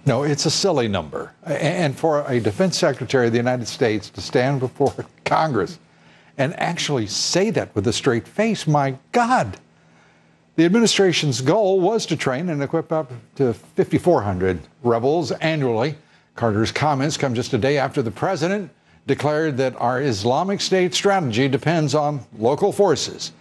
No, it's a silly number. And for a defense secretary of the United States to stand before Congress and actually say that with a straight face, my God. The administration's goal was to train and equip up to 5,400 rebels annually. Carter's comments come just a day after the president declared that our Islamic State strategy depends on local forces.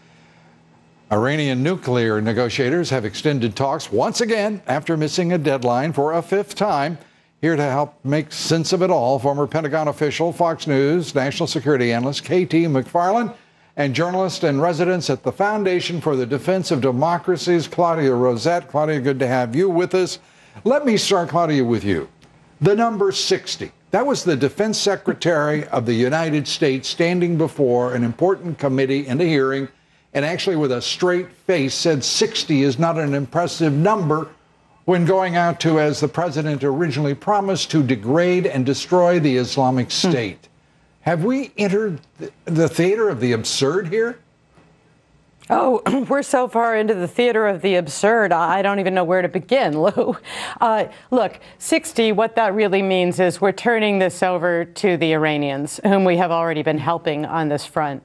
Iranian nuclear negotiators have extended talks once again after missing a deadline for a fifth time. Here to help make sense of it all, former Pentagon official, Fox News national security analyst KT McFarland, and journalist and residence at the Foundation for the Defense of Democracies, Claudia Rosett. Claudia, good to have you with us. Let me start, Claudia, with you. The number 60. That was the Defense Secretary of the United States standing before an important committee in a hearing and actually with a straight face said 60 is not an impressive number when going out to, as the president originally promised, to degrade and destroy the Islamic State. Have we entered the theater of the absurd here? Oh, we're so far into the theater of the absurd, I don't even know where to begin, Lou. Look, 60, what that really means is we're turning this over to the Iranians, whom we have already been helping on this front,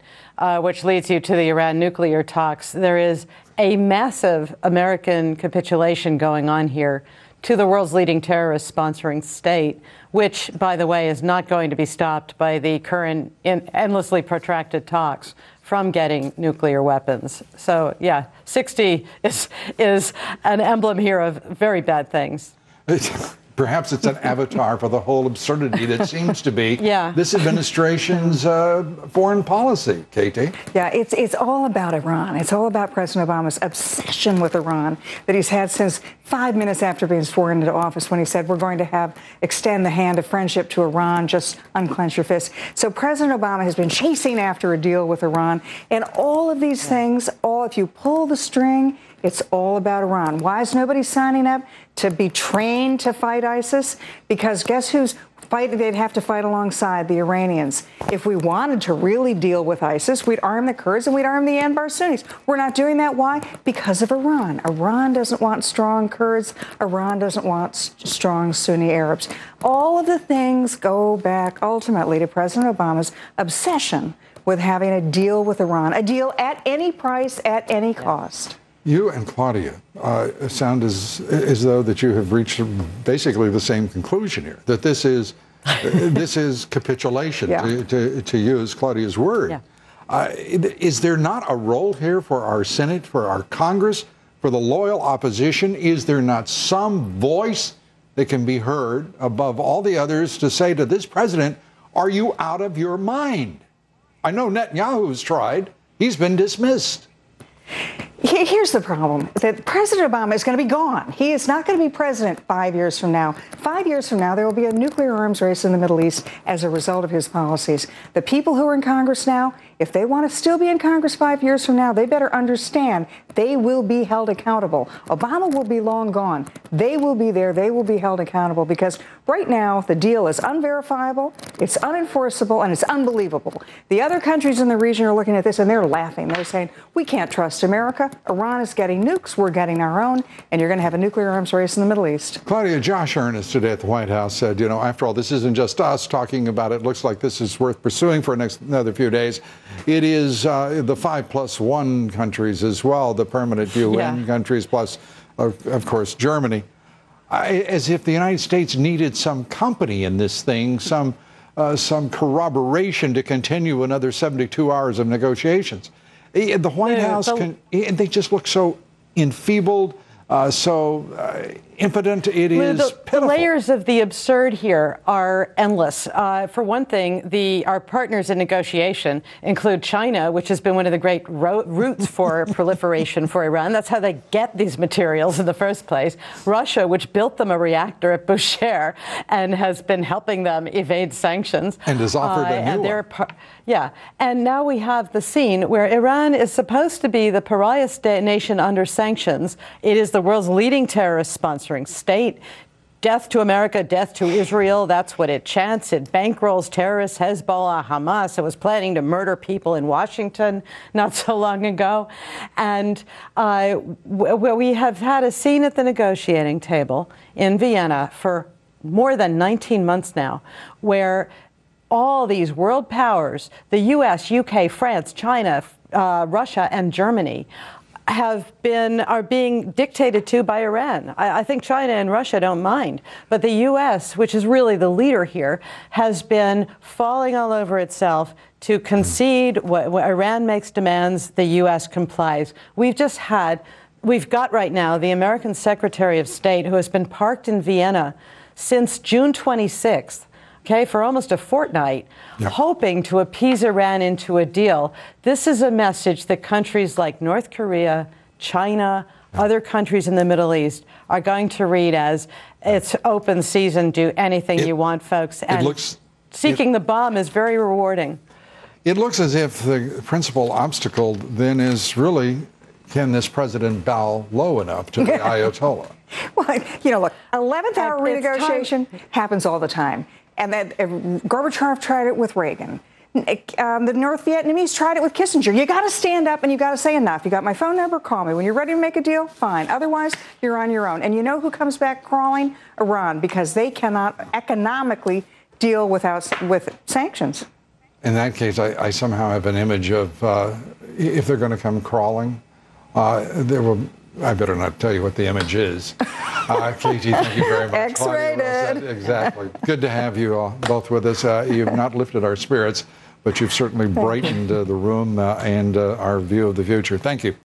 which leads you to the Iran nuclear talks. There is a massive American capitulation going on here to the world's leading terrorist sponsoring state, which, by the way, is not going to be stopped by the current endlessly protracted talks from getting nuclear weapons. So, yeah, 60 is an emblem here of very bad things. Perhaps it's an avatar for the whole absurdity that seems to be this administration's foreign policy, Katie. Yeah, it's all about Iran. It's all about President Obama's obsession with Iran that he's had since 5 minutes after being sworn into office, when he said we're going to extend the hand of friendship to Iran, just unclench your fists. So President Obama has been chasing after a deal with Iran, and all of these things, if you pull the string, it's all about Iran. Why is nobody signing up to be trained to fight ISIS? Because guess who's fighting? They'd have to fight alongside the Iranians. If we wanted to really deal with ISIS, we'd arm the Kurds and we'd arm the Anbar Sunnis. We're not doing that. Why? Because of Iran. Iran doesn't want strong Kurds. Iran doesn't want strong Sunni Arabs. All of the things go back ultimately to President Obama's obsession with having a deal with Iran, a deal at any price, at any cost. You and Claudia sound as though that you have reached basically the same conclusion here, that this is capitulation, to use Claudia's word. Is there not a role here for our Senate, for our Congress, for the loyal opposition? Is there not some voice that can be heard above all the others to say to this president, are you out of your mind? I know Netanyahu's tried. He's been dismissed. Here's the problem, that President Obama is going to be gone. He is not going to be president 5 years from now. 5 years from now, there will be a nuclear arms race in the Middle East as a result of his policies. The people who are in Congress now, if they want to still be in Congress 5 years from now, they better understand they will be held accountable. Obama will be long gone. They will be there. They will be held accountable, because right now the deal is unverifiable, it's unenforceable, and it's unbelievable. The other countries in the region are looking at this and they're laughing. They're saying, we can't trust America. Iran is getting nukes. We're getting our own. And you're going to have a nuclear arms race in the Middle East. Claudia, Josh Earnest today at the White House said, after all, this isn't just us talking about it. Looks like this is worth pursuing for another few days. It is the 5+1 countries as well, the permanent UN countries, plus, of course, Germany. As if the United States needed some company in this thing, some corroboration to continue another 72 hours of negotiations. The White House, they just look so enfeebled, so impotent. It is pitiful. The layers of the absurd here are endless. For one thing, our partners in negotiation include China, which has been one of the great routes for proliferation for Iran. That's how they get these materials in the first place. Russia, which built them a reactor at Bushehr and has been helping them evade sanctions. And has offered a new one. And now we have the scene where Iran is supposed to be the pariah nation under sanctions. It is the world's leading terrorist sponsoring state. death to America, death to Israel. That's what it chants. It bankrolls terrorists, Hezbollah, Hamas. It was planning to murder people in Washington not so long ago. And we have had a scene at the negotiating table in Vienna for more than 19 months now, where all these world powers, the U.S., U.K., France, China, Russia, and Germany, are being dictated to by Iran. I think China and Russia don't mind, but the U.S., which is really the leader here, has been falling all over itself to concede. When Iran makes demands, the U.S. complies. We've got right now the American Secretary of State, who has been parked in Vienna since June 26th, for almost a fortnight, hoping to appease Iran into a deal. This is a message that countries like North Korea, China, other countries in the Middle East are going to read as it's open season, do anything you want, folks. And seeking the bomb is very rewarding. It looks as if the principal obstacle then is really, can this president bow low enough to the Ayatollah? Well, look, 11th hour renegotiation happens all the time. And that Gorbachev tried it with Reagan. The North Vietnamese tried it with Kissinger. You got to stand up and you got to say enough. You got my phone number, call me. When you're ready to make a deal, fine. Otherwise, you're on your own. And you know who comes back crawling? Iran, because they cannot economically deal with sanctions. In that case, I somehow have an image of if they're going to come crawling, I better not tell you what the image is. Katie, thank you very much. X-rated. Exactly. Good to have you both with us. You've not lifted our spirits, but you've certainly brightened the room and our view of the future. Thank you.